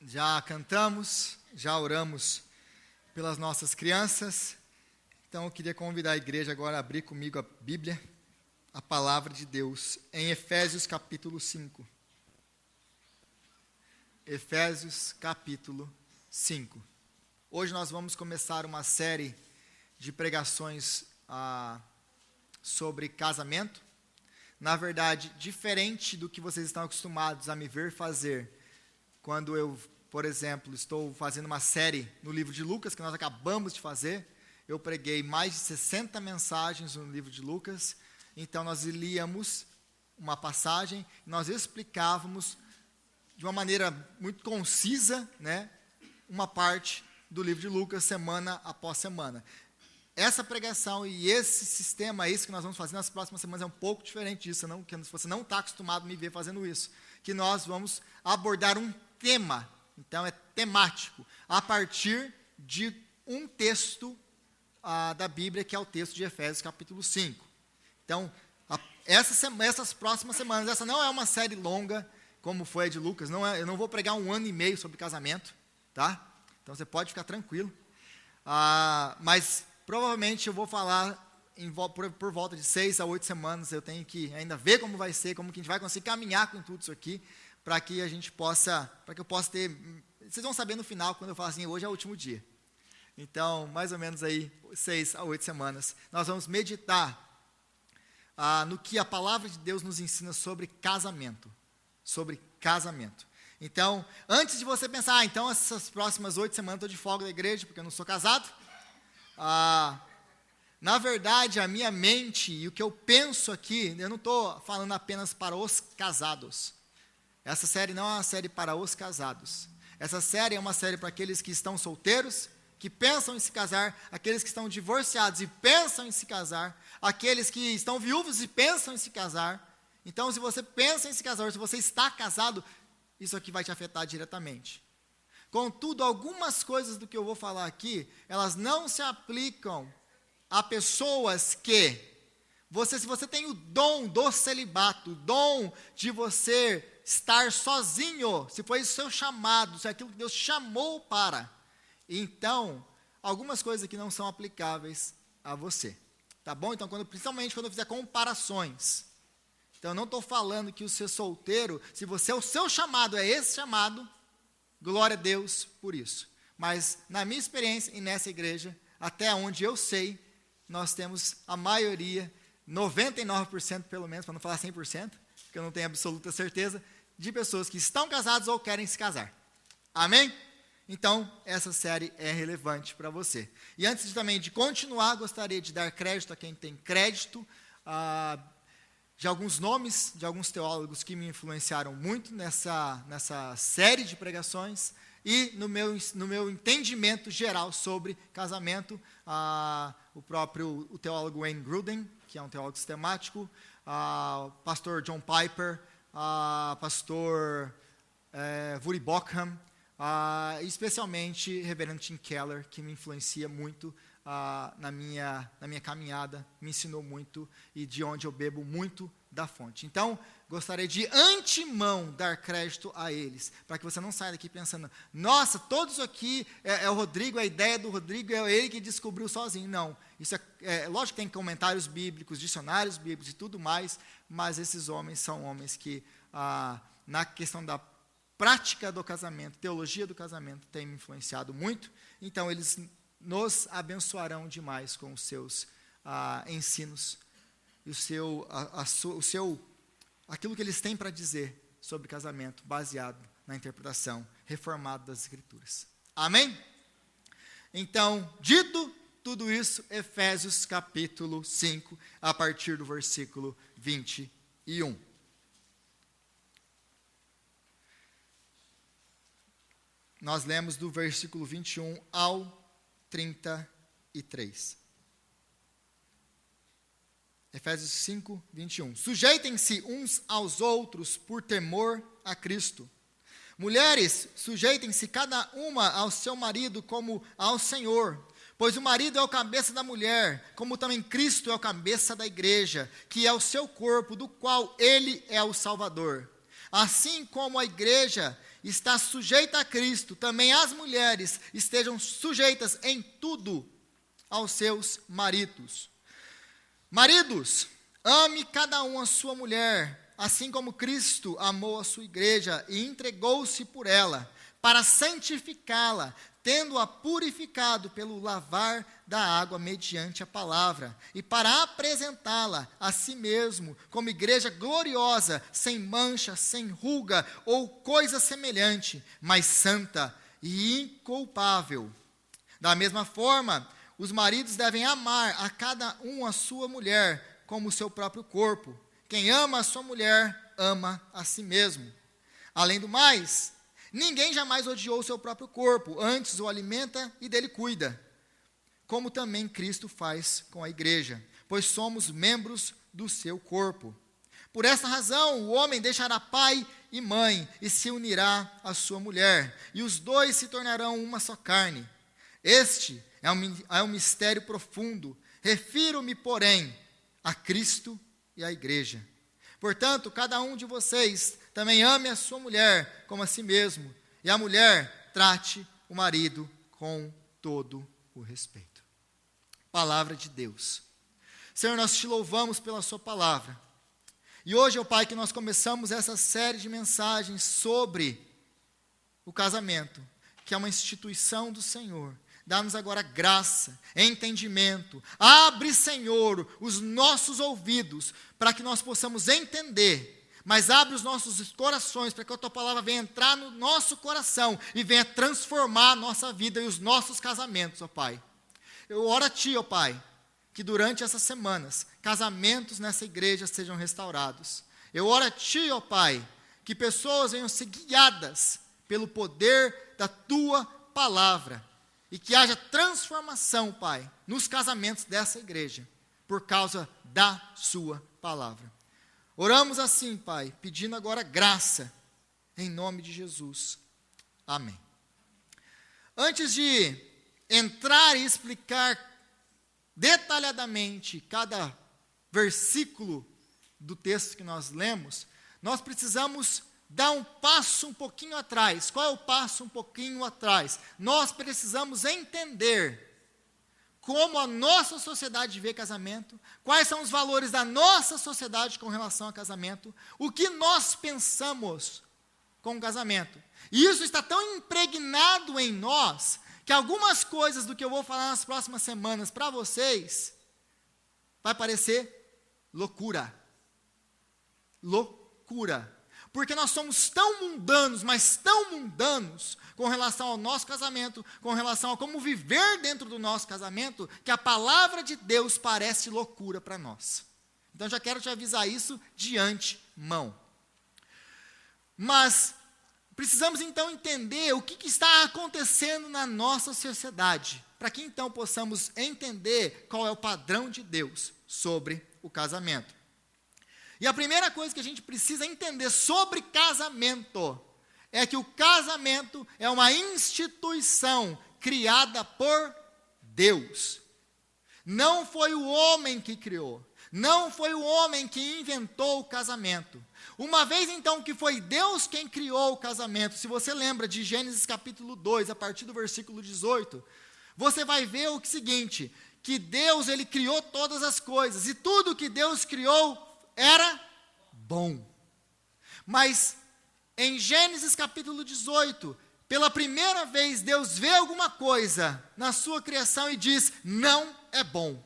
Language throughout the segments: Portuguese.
Já cantamos, já oramos pelas nossas crianças. Então eu queria convidar a igreja agora a abrir comigo a Bíblia, a palavra de Deus, em Efésios capítulo 5. Efésios capítulo 5. Hoje nós vamos começar uma série de pregações sobre casamento. Na verdade, diferente do que vocês estão acostumados a me ver fazer, quando eu, por exemplo, estou fazendo uma série no livro de Lucas, que nós acabamos de fazer. Eu preguei mais de 60 mensagens no livro de Lucas. Então, nós líamos uma passagem, nós explicávamos de uma maneira muito concisa, né, uma parte do livro de Lucas, semana após semana. Essa pregação e esse sistema, isso que nós vamos fazer nas próximas semanas, é um pouco diferente disso, que você não está acostumado a me ver fazendo isso, que nós vamos abordar um tema, então é temático, a partir de um texto da Bíblia, que é o texto de Efésios capítulo 5. Então, essas próximas semanas, essa não é uma série longa, como foi a de Lucas, eu não vou pregar 1 ano e meio sobre casamento, tá? Então você pode ficar tranquilo, mas provavelmente eu vou falar por volta de 6 a 8 semanas, eu tenho que ainda ver como vai ser, como que a gente vai conseguir caminhar com tudo isso aqui, para que eu possa ter, vocês vão saber no final, quando eu falo assim, hoje é o último dia. Então, mais ou menos aí, 6 a 8 semanas, nós vamos meditar no que a palavra de Deus nos ensina sobre casamento. Então, antes de você pensar, então essas próximas 8 semanas eu estou de folga da igreja, porque eu não sou casado, na verdade, a minha mente e o que eu penso aqui, eu não estou falando apenas para os casados. Essa série não é uma série para os casados. Essa série é uma série para aqueles que estão solteiros, que pensam em se casar, aqueles que estão divorciados e pensam em se casar, aqueles que estão viúvos e pensam em se casar. Então, se você pensa em se casar, se você está casado, isso aqui vai te afetar diretamente. Contudo, algumas coisas do que eu vou falar aqui, elas não se aplicam a pessoas que, se você tem o dom do celibato, o dom de você estar sozinho, se foi o seu chamado, se é aquilo que Deus chamou para, então, algumas coisas aqui não são aplicáveis a você, tá bom? Então, principalmente quando eu fizer comparações, então eu não estou falando que o ser solteiro, se o seu chamado é esse chamado, glória a Deus por isso, mas na minha experiência e nessa igreja, até onde eu sei, nós temos a maioria, 99% pelo menos, para não falar 100%, porque eu não tenho absoluta certeza, de pessoas que estão casadas ou querem se casar. Amém? Então, essa série é relevante para você. E antes também de continuar, gostaria de dar crédito a quem tem crédito, de alguns nomes, de alguns teólogos que me influenciaram muito nessa série de pregações, e no meu entendimento geral sobre casamento, o teólogo Wayne Grudem, que é um teólogo sistemático, pastor John Piper, pastor Woody Bockham, especialmente reverendo Tim Keller, que me influencia muito na minha caminhada, me ensinou muito e de onde eu bebo muito da fonte. Então, gostaria de antemão dar crédito a eles, para que você não saia daqui pensando, nossa, todos aqui é o Rodrigo, a ideia do Rodrigo é ele que descobriu sozinho. Não, isso lógico que tem comentários bíblicos, dicionários bíblicos e tudo mais, mas esses homens são homens que, na questão da prática do casamento, teologia do casamento, têm me influenciado muito, então eles nos abençoarão demais com os seus ensinos, e aquilo que eles têm para dizer sobre casamento, baseado na interpretação reformada das Escrituras. Amém? Então, dito tudo isso, Efésios capítulo 5, a partir do versículo 21. Nós lemos do versículo 21 ao 33. Efésios 5, 21. Sujeitem-se uns aos outros por temor a Cristo. Mulheres, sujeitem-se cada uma ao seu marido como ao Senhor, pois o marido é o cabeça da mulher, como também Cristo é o cabeça da igreja, que é o seu corpo, do qual ele é o Salvador. Assim como a igreja está sujeita a Cristo, também as mulheres estejam sujeitas em tudo aos seus maridos. Maridos, ame cada um a sua mulher, assim como Cristo amou a sua igreja e entregou-se por ela, para santificá-la, tendo-a purificado pelo lavar da água mediante a palavra, e para apresentá-la a si mesmo como igreja gloriosa, sem mancha, sem ruga ou coisa semelhante, mas santa e inculpável. Da mesma forma, os maridos devem amar a cada um a sua mulher como o seu próprio corpo. Quem ama a sua mulher, ama a si mesmo. Além do mais, ninguém jamais odiou o seu próprio corpo, antes o alimenta e dele cuida, como também Cristo faz com a igreja, pois somos membros do seu corpo. Por essa razão, o homem deixará pai e mãe e se unirá à sua mulher, e os dois se tornarão uma só carne. Este é um mistério profundo. Refiro-me, porém, a Cristo e à igreja. Portanto, cada um de vocês também ame a sua mulher como a si mesmo, e a mulher trate o marido com todo o respeito. Palavra de Deus. Senhor, nós te louvamos pela sua palavra. E hoje, ó Pai, que nós começamos essa série de mensagens sobre o casamento, que é uma instituição do Senhor. Dá-nos agora graça, entendimento. Abre, Senhor, os nossos ouvidos para que nós possamos entender. Mas abre os nossos corações para que a tua palavra venha entrar no nosso coração e venha transformar a nossa vida e os nossos casamentos, ó Pai. Eu oro a Ti, ó Pai, que durante essas semanas, casamentos nessa igreja sejam restaurados. Eu oro a Ti, ó Pai, que pessoas venham ser guiadas pelo poder da Tua palavra. E que haja transformação, Pai, nos casamentos dessa igreja, por causa da sua palavra. Oramos assim, Pai, pedindo agora graça, em nome de Jesus. Amém. Antes de entrar e explicar detalhadamente cada versículo do texto que nós lemos, nós precisamos dar um passo um pouquinho atrás. Qual é o passo um pouquinho atrás? Nós precisamos entender como a nossa sociedade vê casamento, quais são os valores da nossa sociedade com relação a casamento, o que nós pensamos com o casamento. E isso está tão impregnado em nós, que algumas coisas do que eu vou falar nas próximas semanas para vocês, vai parecer loucura. Loucura. Porque nós somos tão mundanos, mas tão mundanos, com relação ao nosso casamento, com relação a como viver dentro do nosso casamento, que a palavra de Deus parece loucura para nós. Então, já quero te avisar isso de antemão. Mas, precisamos então entender o que está acontecendo na nossa sociedade, para que então possamos entender qual é o padrão de Deus sobre o casamento. E a primeira coisa que a gente precisa entender sobre casamento é que o casamento é uma instituição criada por Deus. Não foi o homem que criou, não foi o homem que inventou o casamento. Uma vez então que foi Deus quem criou o casamento, se você lembra de Gênesis capítulo 2, a partir do versículo 18, você vai ver o seguinte, que Deus ele criou todas as coisas, e tudo que Deus criou era bom. Mas em Gênesis capítulo 18, pela primeira vez Deus vê alguma coisa na sua criação e diz, não é bom.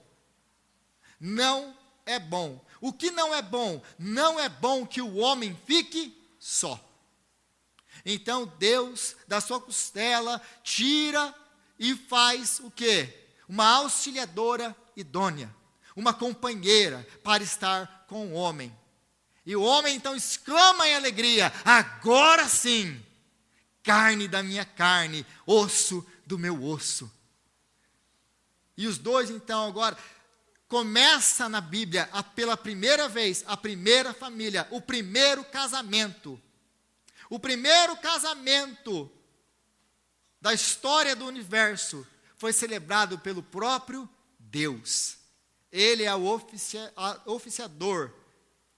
Não é bom. O que não é bom? Não é bom que o homem fique só. Então Deus, da sua costela, tira e faz o quê? Uma auxiliadora idônea, uma companheira para estar com o homem. E o homem então exclama em alegria, agora sim, carne da minha carne, osso do meu osso. E os dois então agora, começa na Bíblia, pela primeira vez, a primeira família, o primeiro casamento. O primeiro casamento da história do universo foi celebrado pelo próprio Deus. Ele é o oficiador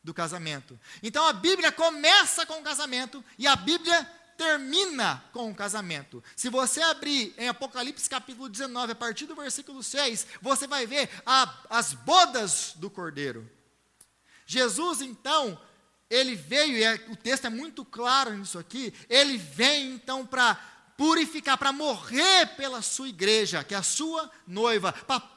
do casamento. Então a Bíblia começa com o casamento e a Bíblia termina com o casamento. Se você abrir em Apocalipse capítulo 19, a partir do versículo 6, você vai ver as bodas do Cordeiro. Jesus, então, ele veio, e o texto é muito claro nisso aqui, ele vem, então, para purificar, para morrer pela sua igreja, que é a sua noiva,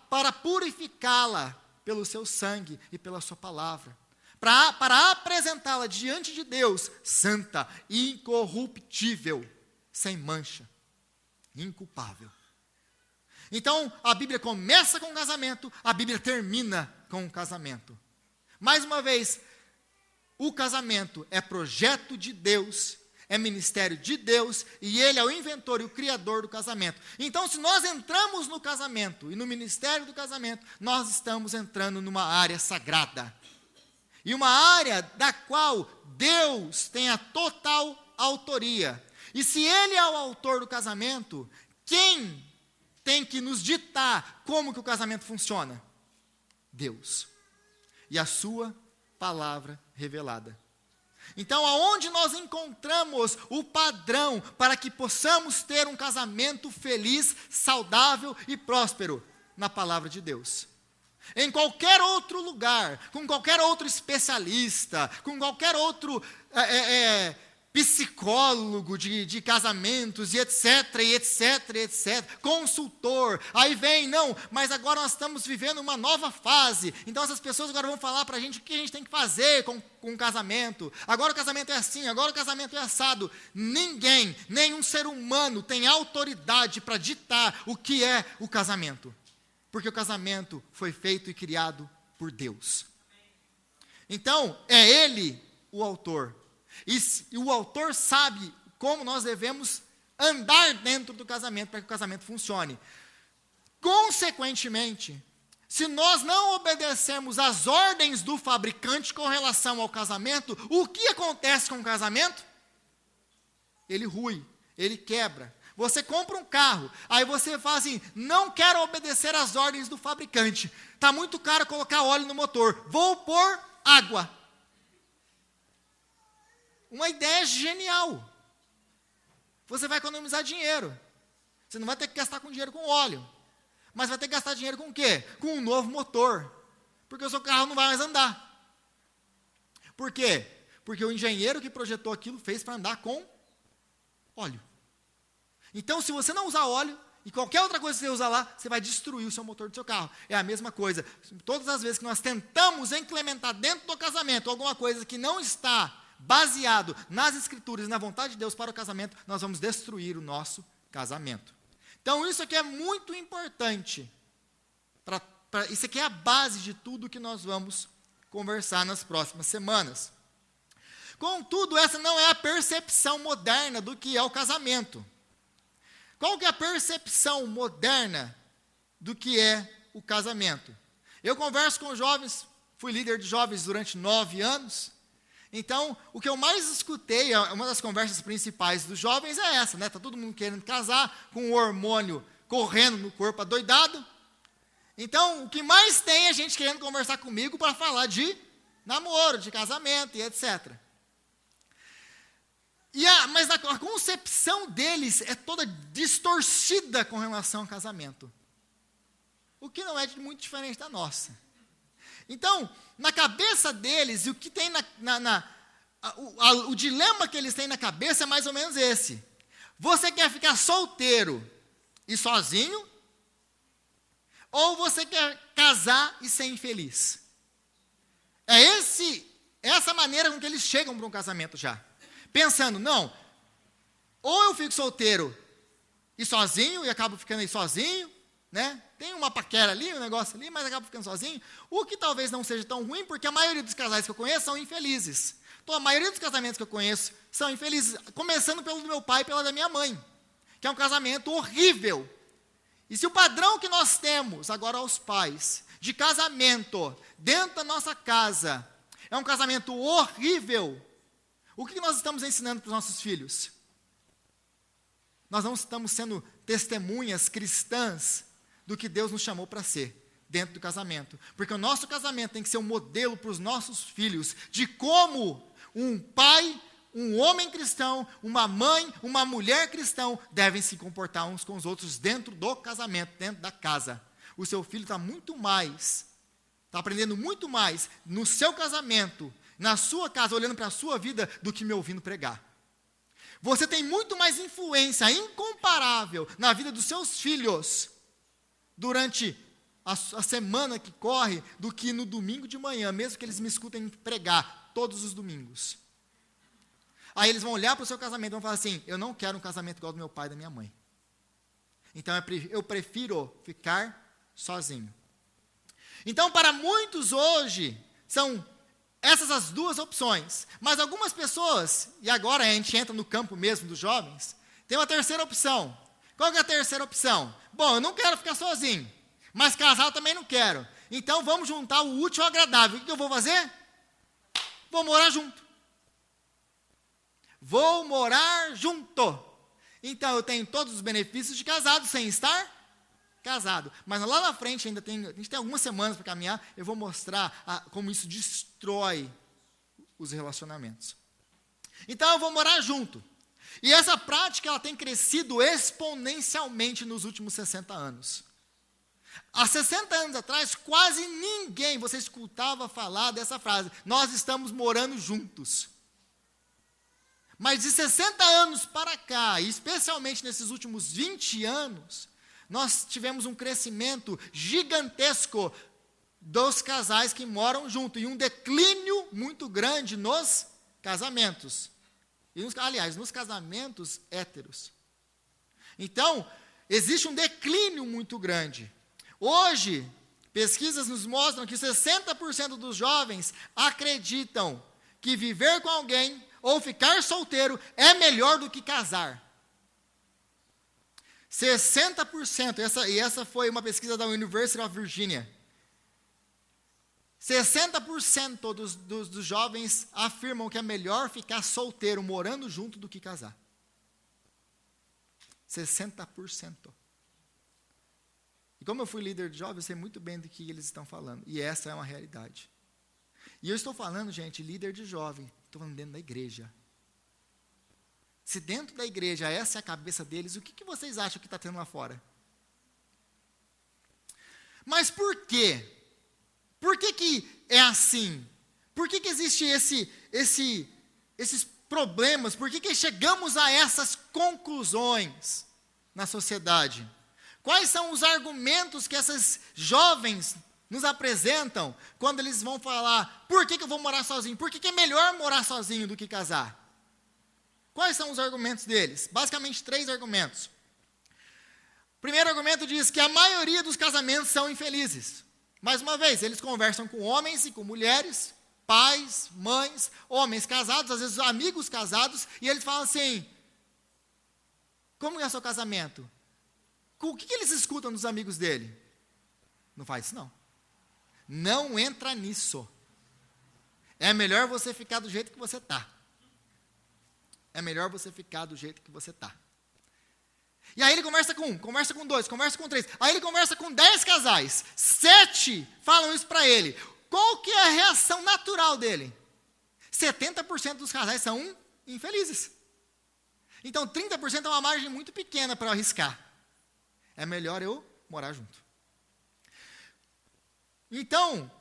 para purificá-la pelo seu sangue e pela sua palavra, para apresentá-la diante de Deus, santa, incorruptível, sem mancha, inculpável. Então, a Bíblia começa com o casamento, a Bíblia termina com o casamento. Mais uma vez, o casamento é projeto de Deus, é ministério de Deus, e Ele é o inventor e o criador do casamento. Então, se nós entramos no casamento e no ministério do casamento, nós estamos entrando numa área sagrada. E uma área da qual Deus tem a total autoria. E se Ele é o autor do casamento, quem tem que nos ditar como que o casamento funciona? Deus. E a sua palavra revelada. Então, aonde nós encontramos o padrão para que possamos ter um casamento feliz, saudável e próspero? Na palavra de Deus. Em qualquer outro lugar, com qualquer outro especialista, com qualquer outro psicólogo de casamentos, e etc, e etc, e etc, consultor, aí vem, não, mas agora nós estamos vivendo uma nova fase, então essas pessoas agora vão falar para a gente o que a gente tem que fazer com o casamento, agora o casamento é assim, agora o casamento é assado. Ninguém, nenhum ser humano tem autoridade para ditar o que é o casamento, porque o casamento foi feito e criado por Deus. Então, é Ele o autor. E o autor sabe como nós devemos andar dentro do casamento para que o casamento funcione. Consequentemente, se nós não obedecermos às ordens do fabricante com relação ao casamento, o que acontece com o casamento? Ele rui, ele quebra. Você compra um carro, aí você fala assim, não quero obedecer às ordens do fabricante, está muito caro colocar óleo no motor, vou pôr água. Uma ideia genial. Você vai economizar dinheiro. Você não vai ter que gastar com dinheiro com óleo, mas vai ter que gastar dinheiro com o quê? Com um novo motor, porque o seu carro não vai mais andar. Por quê? Porque o engenheiro que projetou aquilo fez para andar com óleo. Então, se você não usar óleo, e qualquer outra coisa que você usar lá, você vai destruir o seu motor do seu carro. É a mesma coisa. Todas as vezes que nós tentamos implementar dentro do casamento alguma coisa que não está baseado nas Escrituras e na vontade de Deus para o casamento, nós vamos destruir o nosso casamento. Então, isso aqui é muito importante. Isso aqui é a base de tudo que nós vamos conversar nas próximas semanas. Contudo, essa não é a percepção moderna do que é o casamento. Qual que é a percepção moderna do que é o casamento? Eu converso com jovens, fui líder de jovens durante 9 anos, então o que eu mais escutei, uma das conversas principais dos jovens é essa, né? Está todo mundo querendo casar, com o hormônio correndo no corpo adoidado. Então, o que mais tem é gente querendo conversar comigo para falar de namoro, de casamento e etc. Mas a concepção deles é toda distorcida com relação ao casamento. O que não é muito diferente da nossa. Então, na cabeça deles, o que tem o dilema que eles têm na cabeça é mais ou menos esse. Você quer ficar solteiro e sozinho? Ou você quer casar e ser infeliz? É essa maneira com que eles chegam para um casamento já. Pensando, não, ou eu fico solteiro e sozinho, e acabo ficando aí sozinho, né? Tem uma paquera ali, um negócio ali, mas acabo ficando sozinho. O que talvez não seja tão ruim, porque a maioria dos casais que eu conheço são infelizes. Então, a maioria dos casamentos que eu conheço são infelizes, começando pelo do meu pai e pela da minha mãe, que é um casamento horrível. E se o padrão que nós temos agora aos pais, de casamento, dentro da nossa casa, é um casamento horrível, o que nós estamos ensinando para os nossos filhos? Nós não estamos sendo testemunhas cristãs do que Deus nos chamou para ser dentro do casamento. Porque o nosso casamento tem que ser um modelo para os nossos filhos de como um pai um homem cristão, uma mãe, uma mulher cristão devem se comportar uns com os outros dentro do casamento, dentro da casa. O seu filho está aprendendo muito mais no seu casamento, na sua casa, olhando para a sua vida, do que me ouvindo pregar. Você tem muito mais influência incomparável na vida dos seus filhos durante a semana que corre do que no domingo de manhã, mesmo que eles me escutem pregar todos os domingos. Aí eles vão olhar para o seu casamento e vão falar assim: eu não quero um casamento igual ao do meu pai e da minha mãe. Então eu prefiro ficar sozinho. Então, para muitos hoje, são essas as duas opções. Mas algumas pessoas, e agora a gente entra no campo mesmo dos jovens, tem uma terceira opção. Qual que é a terceira opção? Bom, eu não quero ficar sozinho, mas casar eu também não quero. Então vamos juntar o útil ao agradável. O que eu vou fazer? Vou morar junto. Vou morar junto. Então eu tenho todos os benefícios de casado sem estar casado. Mas lá na frente a gente tem algumas semanas para caminhar, eu vou mostrar como isso destrói os relacionamentos. Então eu vou morar junto. E essa prática ela tem crescido exponencialmente nos últimos 60 anos. Há 60 anos atrás, quase ninguém você escutava falar dessa frase: nós estamos morando juntos. Mas de 60 anos para cá, e especialmente nesses últimos 20 anos, nós tivemos um crescimento gigantesco dos casais que moram juntos, e um declínio muito grande nos casamentos. Aliás, nos casamentos héteros. Então, existe um declínio muito grande. Hoje, pesquisas nos mostram que 60% dos jovens acreditam que viver com alguém ou ficar solteiro é melhor do que casar. 60%, essa foi uma pesquisa da University of Virginia. 60% dos jovens afirmam que é melhor ficar solteiro, morando junto, do que casar. 60%. E como eu fui líder de jovens, eu sei muito bem do que eles estão falando. E essa é uma realidade. E eu estou falando, gente, líder de jovem, estou falando dentro da igreja. Se dentro da igreja essa é a cabeça deles, o que vocês acham que está tendo lá fora? Mas por quê? Por que é assim? Por que existe esses problemas? Por que chegamos a essas conclusões na sociedade? Quais são os argumentos que esses jovens nos apresentam quando eles vão falar: por que eu vou morar sozinho? Por que é melhor morar sozinho do que casar? Quais são os argumentos deles? Basicamente 3 argumentos. O primeiro argumento diz que a maioria dos casamentos são infelizes. Mais uma vez, eles conversam com homens e com mulheres, pais, mães, homens casados, às vezes amigos casados, e eles falam assim: como é o seu casamento? O que eles escutam dos amigos dele? Não faz isso não. Não entra nisso. É melhor você ficar do jeito que você está. É melhor você ficar do jeito que você está. E aí ele conversa com 1, conversa com 2, conversa com 3. Aí ele conversa com 10 casais. 7 falam isso para ele. Qual que é a reação natural dele? 70% dos casais são infelizes. Então 30% é uma margem muito pequena para eu arriscar. É melhor eu morar junto. Então,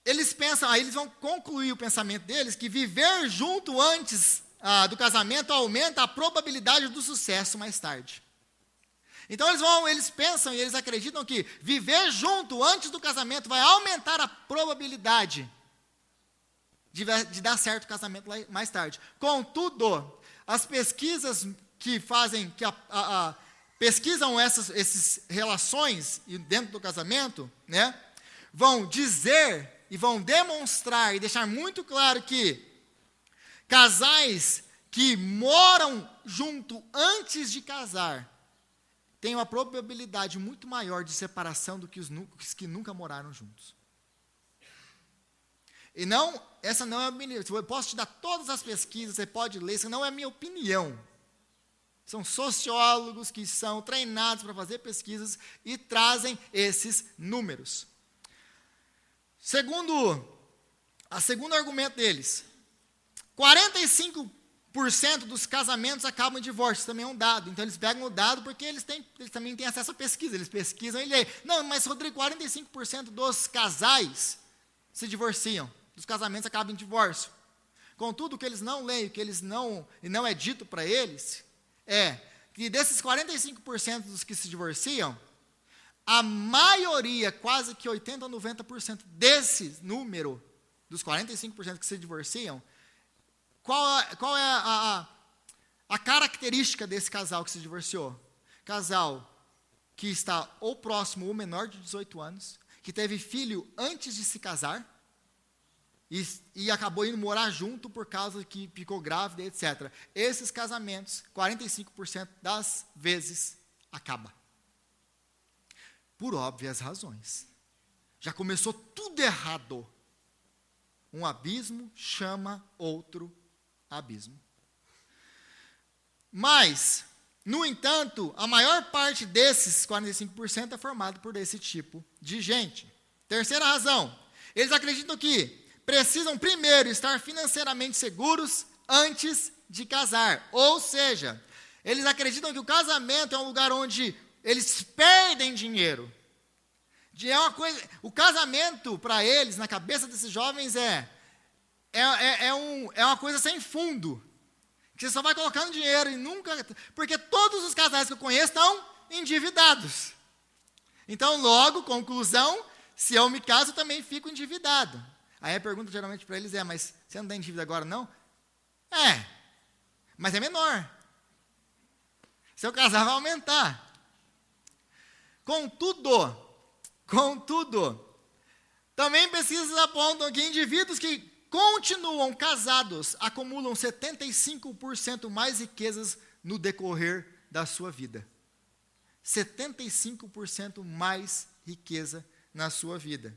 eles pensam, aí eles vão concluir o pensamento deles, que viver junto antes do casamento aumenta a probabilidade do sucesso mais tarde. Então eles pensam e eles acreditam que viver junto antes do casamento vai aumentar a probabilidade de dar certo o casamento mais tarde. Contudo, as pesquisas que fazem, pesquisam essas relações dentro do casamento, né, vão dizer e vão demonstrar e deixar muito claro que casais que moram junto antes de casar têm uma probabilidade muito maior de separação do que os que nunca moraram juntos. E essa não é a minha opinião. Eu posso te dar todas as pesquisas, você pode ler, isso não é a minha opinião. São sociólogos que são treinados para fazer pesquisas e trazem esses números. Segundo argumento deles, 45% dos casamentos acabam em divórcio. Isso também é um dado. Então, eles pegam o dado porque eles também têm acesso à pesquisa. Eles pesquisam e leem. Não, mas, Rodrigo, 45% dos casais se divorciam. Dos casamentos acabam em divórcio. Contudo, o que eles não leem, o que eles não, e não é dito para eles, é que desses 45% dos que se divorciam, a maioria, quase que 80% ou 90% desse número, dos 45% que se divorciam, qual é a característica desse casal que se divorciou? Casal que está ou próximo ou menor de 18 anos, que teve filho antes de se casar, e acabou indo morar junto por causa que ficou grávida, etc. Esses casamentos, 45% das vezes, acaba. Por óbvias razões. Já começou tudo errado. Um abismo chama outro abismo. Mas, no entanto, a maior parte desses 45% é formado por esse tipo de gente. Terceira razão, eles acreditam que precisam primeiro estar financeiramente seguros antes de casar. Ou seja, eles acreditam que o casamento é um lugar onde eles perdem dinheiro. O casamento, para eles, na cabeça desses jovens, é uma coisa sem fundo. Que você só vai colocando dinheiro e nunca... Porque todos os casais que eu conheço estão endividados. Então, logo, conclusão, se eu me caso, eu também fico endividado. Aí a pergunta geralmente para eles é, mas você não está em dívida agora, não? Mas é menor. Se eu casar, vai aumentar. Contudo, também pesquisas apontam que indivíduos que continuam casados acumulam 75% mais riquezas no decorrer da sua vida. 75% mais riqueza na sua vida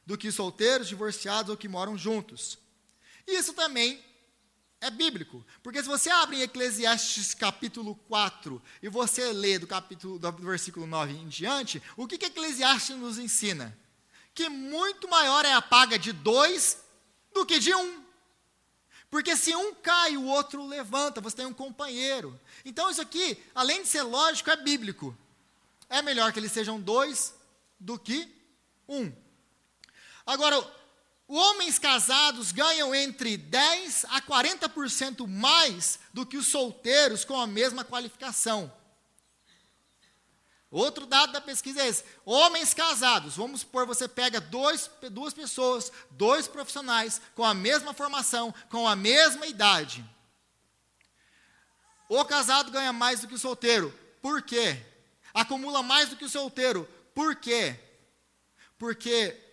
do que solteiros, divorciados ou que moram juntos. Isso também é bíblico, porque se você abre em Eclesiastes capítulo 4 e você lê do versículo 9 em diante, o que Eclesiastes nos ensina? Que muito maior é a paga de 2 do que de 1. Porque se um cai, o outro levanta, você tem um companheiro. Então isso aqui, além de ser lógico, é bíblico. É melhor que eles sejam 2 do que 1. Agora, homens casados ganham entre 10% a 40% mais do que os solteiros com a mesma qualificação. Outro dado da pesquisa é esse. Homens casados, vamos supor, você pega duas pessoas, 2 profissionais, com a mesma formação, com a mesma idade. O casado ganha mais do que o solteiro. Por quê? Acumula mais do que o solteiro. Por quê? Porque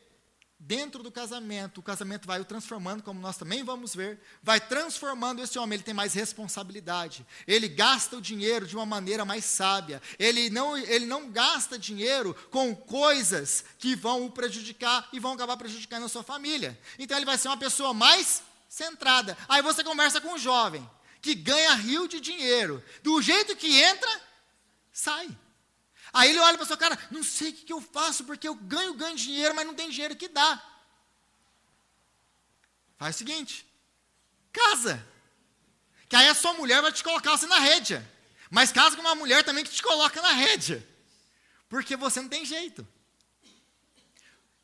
dentro do casamento, o casamento vai o transformando, como nós também vamos ver, vai transformando esse homem, ele tem mais responsabilidade, ele gasta o dinheiro de uma maneira mais sábia, ele não gasta dinheiro com coisas que vão o prejudicar e vão acabar prejudicando a sua família. Então ele vai ser uma pessoa mais centrada. Aí você conversa com um jovem, que ganha rio de dinheiro, do jeito que entra, sai. Aí ele olha para o seu cara, não sei o que eu faço, porque eu ganho dinheiro, mas não tem dinheiro que dá. Faz o seguinte, casa. Que aí a sua mulher vai te colocar você na rédea. Mas casa com uma mulher também que te coloca na rédea. Porque você não tem jeito.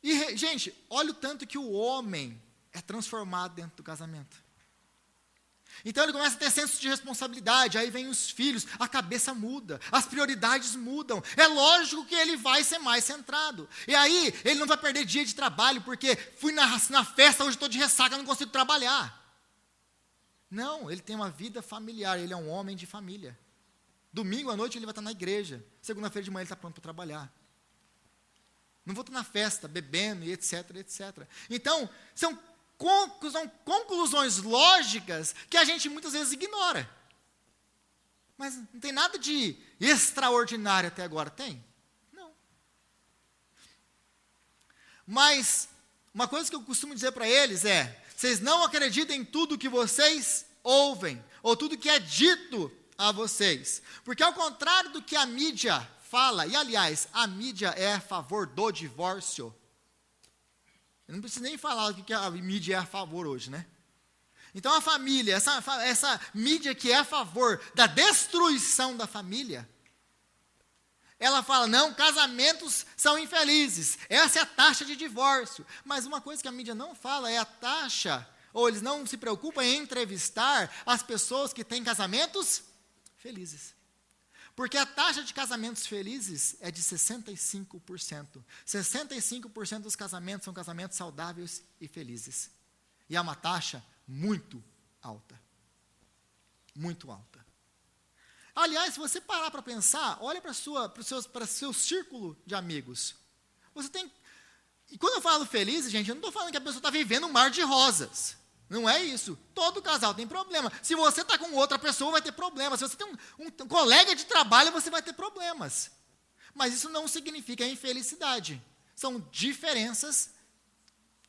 E, gente, olha o tanto que o homem é transformado dentro do casamento. Então ele começa a ter senso de responsabilidade, aí vem os filhos, a cabeça muda, as prioridades mudam. É lógico que ele vai ser mais centrado. E aí ele não vai perder dia de trabalho, porque fui na festa, hoje estou de ressaca, não consigo trabalhar. Não, ele tem uma vida familiar, ele é um homem de família. Domingo à noite ele vai estar na igreja, segunda-feira de manhã ele está pronto para trabalhar. Não vou estar na festa, bebendo e etc, etc. Então, são conclusões lógicas que a gente muitas vezes ignora. Mas não tem nada de extraordinário até agora, tem? Não. Mas, uma coisa que eu costumo dizer para eles é, vocês não acreditem em tudo que vocês ouvem, ou tudo que é dito a vocês. Porque ao contrário do que a mídia fala, e aliás, a mídia é a favor do divórcio. Eu não preciso nem falar o que a mídia é a favor hoje, né? Então a família, essa mídia que é a favor da destruição da família, ela fala, não, casamentos são infelizes, essa é a taxa de divórcio. Mas uma coisa que a mídia não fala é a taxa, ou eles não se preocupam em entrevistar as pessoas que têm casamentos felizes. Porque a taxa de casamentos felizes é de 65%. 65% dos casamentos são casamentos saudáveis e felizes. E é uma taxa muito alta. Muito alta. Aliás, se você parar para pensar, olha para o seu círculo de amigos. Você tem... E quando eu falo felizes, gente, eu não estou falando que a pessoa está vivendo um mar de rosas. Não é isso. Todo casal tem problema. Se você está com outra pessoa, vai ter problema. Se você tem um colega de trabalho, você vai ter problemas. Mas isso não significa infelicidade. São diferenças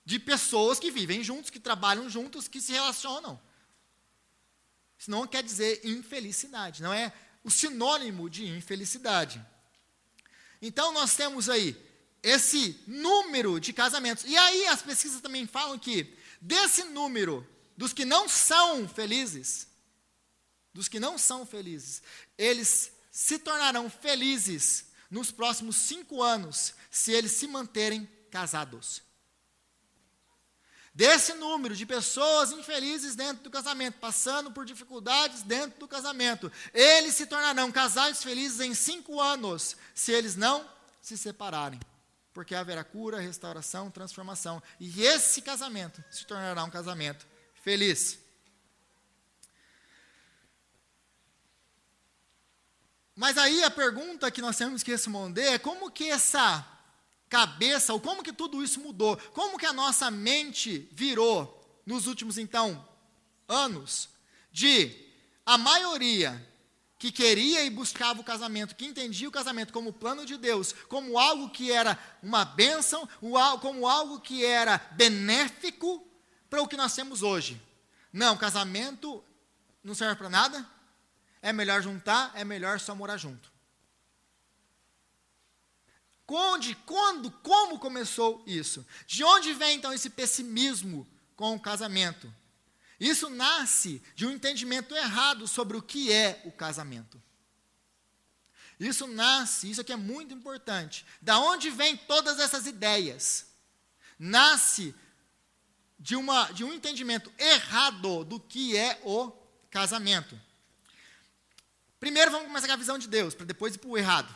de pessoas que vivem juntos, que trabalham juntos, que se relacionam. Isso não quer dizer infelicidade. Não é o sinônimo de infelicidade. Então, nós temos aí esse número de casamentos. E aí, as pesquisas também falam que desse número, dos que não são felizes, eles se tornarão felizes nos próximos 5 anos, se eles se manterem casados. Desse número de pessoas infelizes dentro do casamento, passando por dificuldades dentro do casamento, eles se tornarão casais felizes em 5 anos, se eles não se separarem. Porque haverá cura, restauração, transformação. E esse casamento se tornará um casamento feliz. Mas aí a pergunta que nós temos que responder é como que essa cabeça, ou como que tudo isso mudou? Como que a nossa mente virou nos últimos, então, anos, de a maioria que queria e buscava o casamento, que entendia o casamento como plano de Deus, como algo que era uma bênção, como algo que era benéfico para o que nós temos hoje. Não, casamento não serve para nada, é melhor juntar, é melhor só morar junto. Como começou isso? De onde vem então esse pessimismo com o casamento? Isso nasce de um entendimento errado sobre o que é o casamento. Isso aqui é muito importante. Da onde vem todas essas ideias? Nasce de um entendimento errado do que é o casamento. Primeiro vamos começar com a visão de Deus, para depois ir para o errado.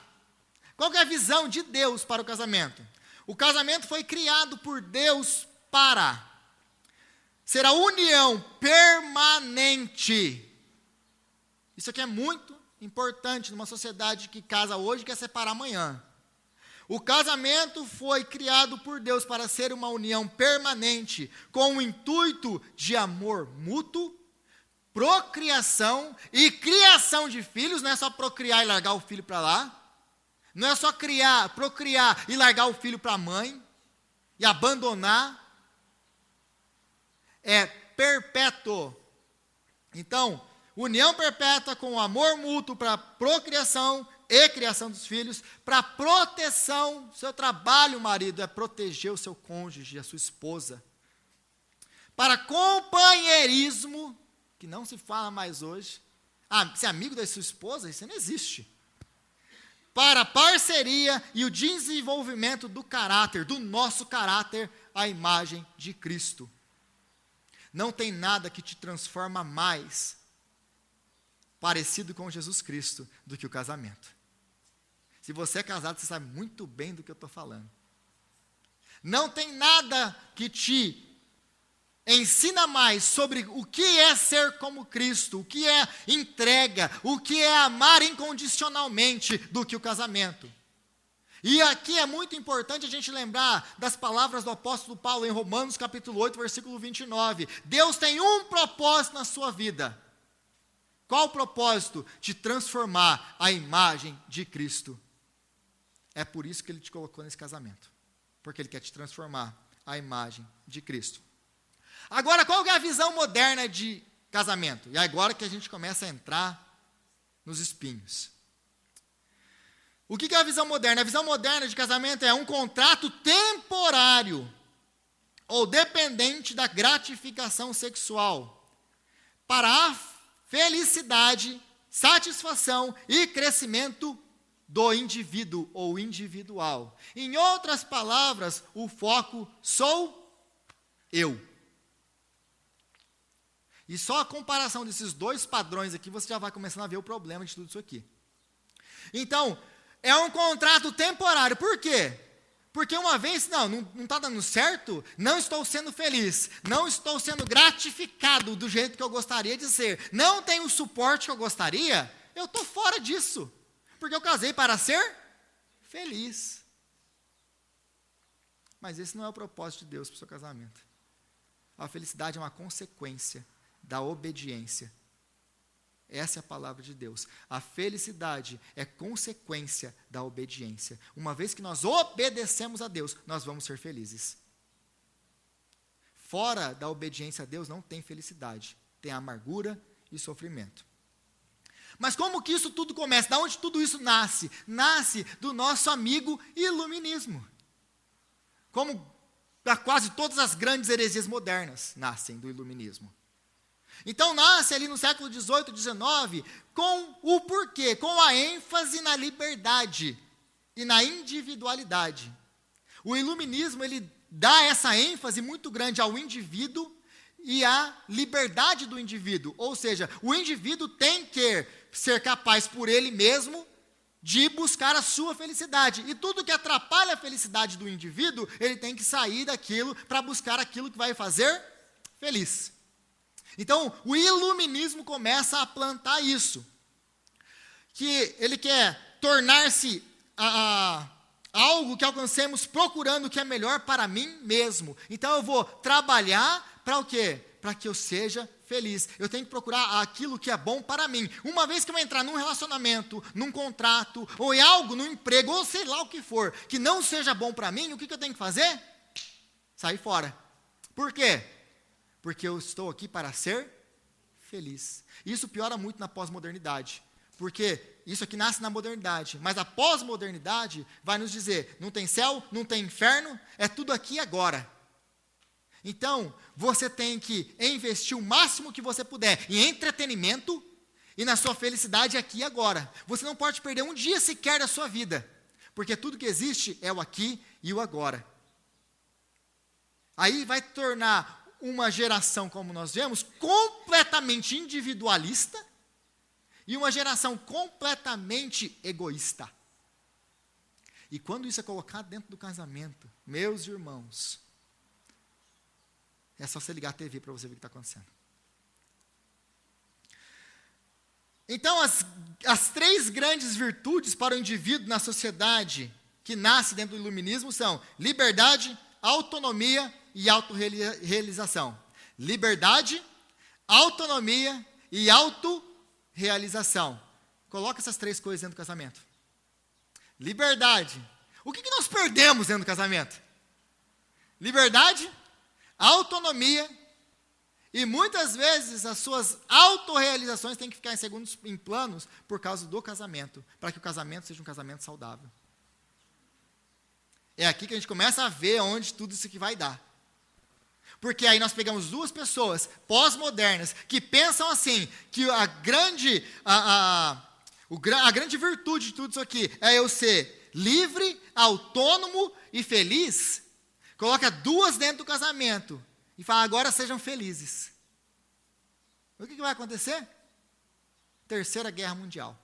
Qual que é a visão de Deus para o casamento? O casamento foi criado por Deus para ser a união permanente. Isso aqui é muito importante numa sociedade que casa hoje e quer separar amanhã. O casamento foi criado por Deus para ser uma união permanente, com o intuito de amor mútuo, procriação e criação de filhos. Não é só procriar e largar o filho para lá. Não é só procriar e largar o filho para a mãe e abandonar. É perpétuo. Então, união perpétua com amor mútuo para procriação e criação dos filhos, para proteção. Seu trabalho, marido, é proteger o seu cônjuge, a sua esposa. Para companheirismo, que não se fala mais hoje. Ser amigo da sua esposa, isso não existe. Para a parceria e o desenvolvimento do caráter, do nosso caráter, à imagem de Cristo. Não tem nada que te transforma mais parecido com Jesus Cristo do que o casamento. Se você é casado, você sabe muito bem do que eu estou falando. Não tem nada que te ensina mais sobre o que é ser como Cristo, o que é entrega, o que é amar incondicionalmente do que o casamento. E aqui é muito importante a gente lembrar das palavras do apóstolo Paulo em Romanos capítulo 8, versículo 29. Deus tem um propósito na sua vida. Qual o propósito? Te transformar à imagem de Cristo. É por isso que Ele te colocou nesse casamento. Porque Ele quer te transformar à imagem de Cristo. Agora, qual que é a visão moderna de casamento? E agora que a gente começa a entrar nos espinhos. O que é a visão moderna? A visão moderna de casamento é um contrato temporário ou dependente da gratificação sexual para a felicidade, satisfação e crescimento do indivíduo ou individual. Em outras palavras, o foco sou eu. E só a comparação desses dois padrões aqui, você já vai começando a ver o problema de tudo isso aqui. Então, é um contrato temporário. Por quê? Porque uma vez, não está dando certo, não estou sendo feliz, não estou sendo gratificado do jeito que eu gostaria de ser, não tenho o suporte que eu gostaria, eu estou fora disso. Porque eu casei para ser feliz. Mas esse não é o propósito de Deus para o seu casamento. A felicidade é uma consequência da obediência. Essa é a palavra de Deus. A felicidade é consequência da obediência. Uma vez que nós obedecemos a Deus, nós vamos ser felizes. Fora da obediência a Deus não tem felicidade. Tem amargura e sofrimento. Mas como que isso tudo começa? Da onde tudo isso nasce? Nasce do nosso amigo iluminismo. Como quase todas as grandes heresias modernas nascem do iluminismo. Então nasce ali no século XVIII, XIX, com o porquê, com a ênfase na liberdade e na individualidade. O iluminismo, ele dá essa ênfase muito grande ao indivíduo e à liberdade do indivíduo. Ou seja, o indivíduo tem que ser capaz por ele mesmo de buscar a sua felicidade. E tudo que atrapalha a felicidade do indivíduo, ele tem que sair daquilo para buscar aquilo que vai fazer feliz. Então, o iluminismo começa a plantar isso. Que ele quer tornar-se algo que alcancemos procurando o que é melhor para mim mesmo. Então, eu vou trabalhar para o quê? Para que eu seja feliz. Eu tenho que procurar aquilo que é bom para mim. Uma vez que eu entrar num relacionamento, num contrato, ou em algo, num emprego, ou sei lá o que for, que não seja bom para mim, o que eu tenho que fazer? Sair fora. Por quê? Porque eu estou aqui para ser feliz. Isso piora muito na pós-modernidade. Porque isso aqui nasce na modernidade. Mas a pós-modernidade vai nos dizer, não tem céu, não tem inferno, é tudo aqui e agora. Então, você tem que investir o máximo que você puder em entretenimento e na sua felicidade aqui e agora. Você não pode perder um dia sequer da sua vida, porque tudo que existe é o aqui e o agora. Aí vai tornar uma geração, como nós vemos, completamente individualista e uma geração completamente egoísta. E quando isso é colocado dentro do casamento, meus irmãos, é só você ligar a TV para você ver o que está acontecendo. Então, as três grandes virtudes para o indivíduo na sociedade que nasce dentro do iluminismo são liberdade, autonomia e autorrealização. Liberdade, autonomia e autorrealização. Coloca essas três coisas dentro do casamento. Liberdade. O que nós perdemos dentro do casamento? Liberdade, autonomia, e muitas vezes as suas autorrealizações têm que ficar em planos por causa do casamento, para que o casamento seja um casamento saudável. É aqui que a gente começa a ver onde tudo isso aqui vai dar. Porque aí nós pegamos duas pessoas pós-modernas que pensam assim, que a grande virtude de tudo isso aqui é eu ser livre, autônomo e feliz. Coloca duas dentro do casamento e fala, agora sejam felizes. O que vai acontecer? Terceira Guerra Mundial.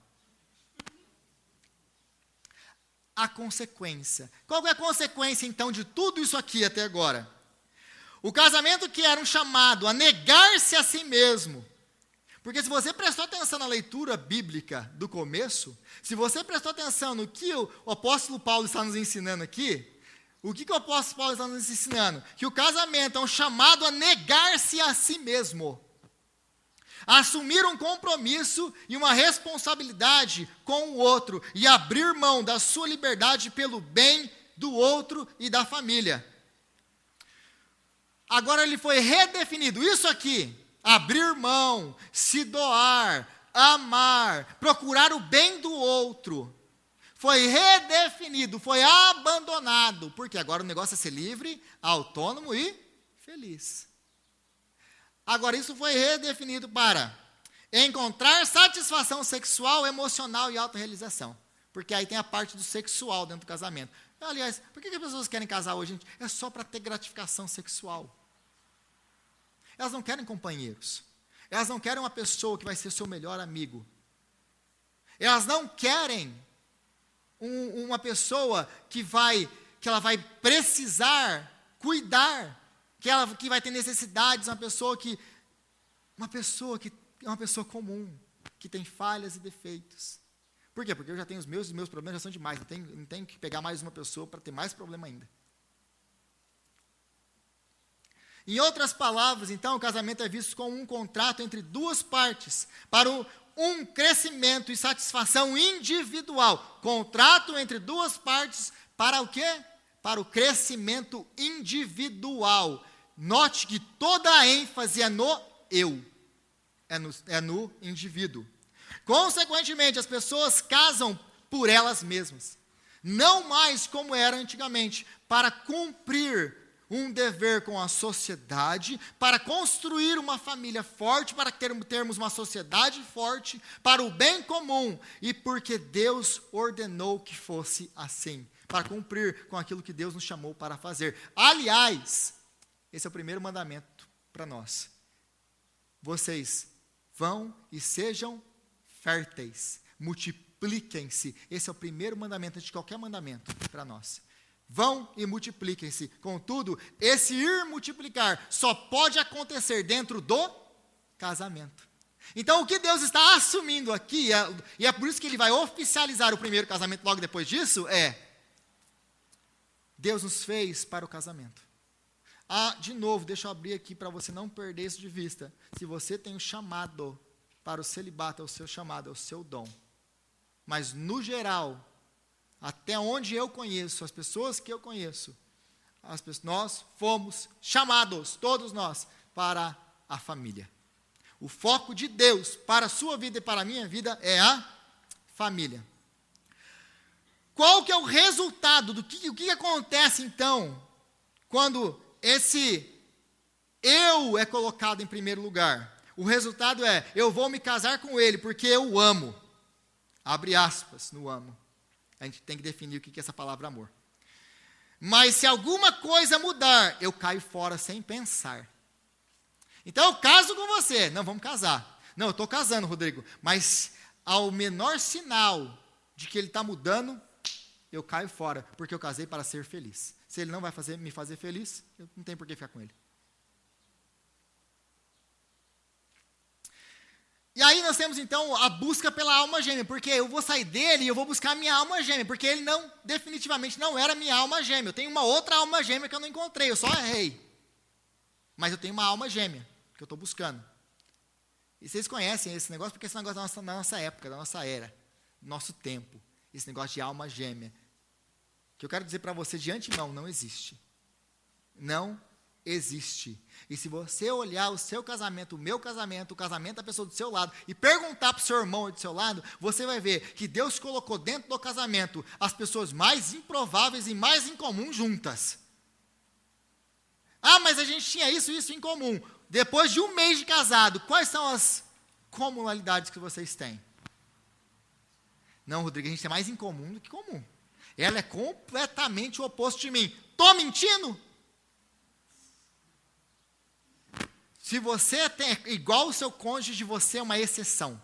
A consequência. Qual é a consequência, então, de tudo isso aqui até agora? O casamento que era um chamado a negar-se a si mesmo. Porque se você prestou atenção na leitura bíblica do começo, se você prestou atenção no que o apóstolo Paulo está nos ensinando aqui, o que o apóstolo Paulo está nos ensinando? Que o casamento é um chamado a negar-se a si mesmo. A assumir um compromisso e uma responsabilidade com o outro e abrir mão da sua liberdade pelo bem do outro e da família. Agora ele foi redefinido. Isso aqui, abrir mão, se doar, amar, procurar o bem do outro, foi redefinido, foi abandonado, porque agora o negócio é ser livre, autônomo e feliz. Agora, isso foi redefinido para encontrar satisfação sexual, emocional e autorrealização. Porque aí tem a parte do sexual dentro do casamento. Aliás, por que as pessoas querem casar hoje, gente? É só para ter gratificação sexual. Elas não querem companheiros. Elas não querem uma pessoa que vai ser seu melhor amigo. Elas não querem uma pessoa que ela vai precisar cuidar, que vai ter necessidades, uma pessoa que é uma pessoa comum, que tem falhas e defeitos. Por quê? Porque eu já tenho os meus problemas já são demais, não tenho que pegar mais uma pessoa para ter mais problema ainda. Em outras palavras, então, o casamento é visto como um contrato entre duas partes, para um crescimento e satisfação individual. Contrato entre duas partes para o quê? Para o crescimento individual. Note que toda a ênfase é no eu, é no indivíduo. Consequentemente, as pessoas casam por elas mesmas, não mais como era antigamente, para cumprir um dever com a sociedade, para construir uma família forte, para termos uma sociedade forte, para o bem comum, e porque Deus ordenou que fosse assim, para cumprir com aquilo que Deus nos chamou para fazer. Aliás, esse é o primeiro mandamento para nós. Vocês vão e sejam férteis, multipliquem-se. Esse é o primeiro mandamento de qualquer mandamento para nós. Vão e multipliquem-se. Contudo, esse ir multiplicar só pode acontecer dentro do casamento. Então, o que Deus está assumindo aqui, e é por isso que Ele vai oficializar o primeiro casamento logo depois disso, Deus nos fez para o casamento. De novo, deixa eu abrir aqui para você não perder isso de vista. Se você tem um chamado para o celibato, é o seu chamado, é o seu dom. Mas, no geral, até onde eu conheço, as pessoas que eu conheço, nós fomos chamados, todos nós, para a família. O foco de Deus para a sua vida e para a minha vida é a família. Qual que é o resultado, o que acontece então, quando esse eu é colocado em primeiro lugar? O resultado é, eu vou me casar com ele porque eu o amo. Abre aspas no amo. A gente tem que definir o que é essa palavra amor. Mas se alguma coisa mudar, eu caio fora sem pensar. Então eu caso com você. Não, vamos casar. Não, eu estou casando, Rodrigo. Mas ao menor sinal de que ele está mudando, eu caio fora, porque eu casei para ser feliz. Se ele não vai me fazer feliz, eu não tenho por que ficar com ele. E aí nós temos então a busca pela alma gêmea, porque eu vou sair dele e eu vou buscar a minha alma gêmea, porque ele definitivamente não era minha alma gêmea. Eu tenho uma outra alma gêmea que eu não encontrei, eu só errei. Mas eu tenho uma alma gêmea que eu estou buscando. E vocês conhecem esse negócio, porque esse negócio da nossa época, da nossa era, do nosso tempo, esse negócio de alma gêmea. O que eu quero dizer para você de antemão, não existe. Não existe. E se você olhar o seu casamento, o meu casamento, o casamento da pessoa do seu lado, e perguntar para o seu irmão do seu lado, você vai ver que Deus colocou dentro do casamento as pessoas mais improváveis e mais incomuns juntas. Mas a gente tinha isso em comum. Depois de um mês de casado, quais são as comunalidades que vocês têm? Não, Rodrigo, a gente é mais incomum do que comum. Ela é completamente o oposto de mim. Estou mentindo? Se você tem igual o seu cônjuge, você é uma exceção.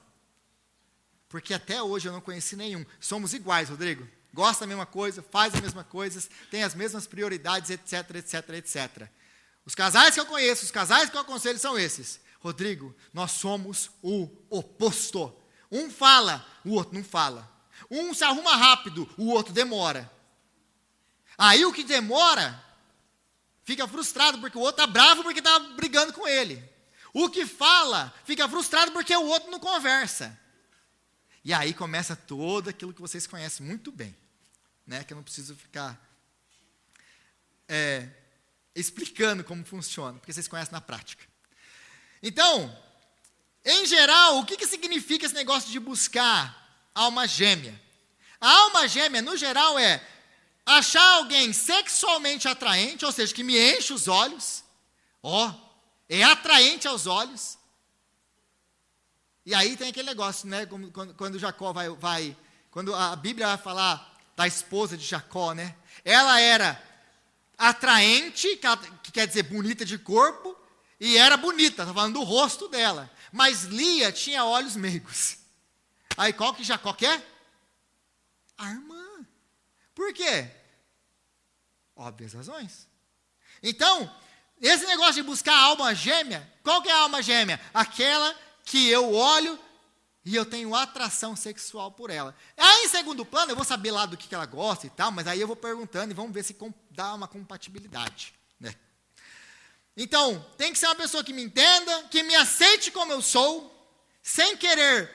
Porque até hoje eu não conheci nenhum. Somos iguais, Rodrigo. Gosta da mesma coisa, faz as mesmas coisas, tem as mesmas prioridades, etc, etc, etc. Os casais que eu conheço, os casais que eu aconselho são esses. Rodrigo, nós somos o oposto. Um fala, o outro não fala. Um se arruma rápido, o outro demora. Aí o que demora fica frustrado porque o outro está bravo porque está brigando com ele. O que fala fica frustrado porque o outro não conversa. E aí começa todo aquilo que vocês conhecem muito bem, né? Que eu não preciso ficar explicando como funciona, porque vocês conhecem na prática. Então, em geral, o que significa esse negócio de buscar alma gêmea? A alma gêmea, no geral, é achar alguém sexualmente atraente, ou seja, que me enche os olhos. é atraente aos olhos. E aí tem aquele negócio, né? Quando Jacó quando a Bíblia vai falar da esposa de Jacó, né? Ela era atraente, que quer dizer bonita de corpo, e era bonita, está falando do rosto dela. Mas Lia tinha olhos meigos. Aí qual que Jacó quer? A irmã. Por quê? Óbvias razões. Então, esse negócio de buscar a alma gêmea, qual que é a alma gêmea? Aquela que eu olho e eu tenho atração sexual por ela. Aí, em segundo plano, eu vou saber lá do que ela gosta e tal, mas aí eu vou perguntando e vamos ver se dá uma compatibilidade, né? Então, tem que ser uma pessoa que me entenda, que me aceite como eu sou, sem querer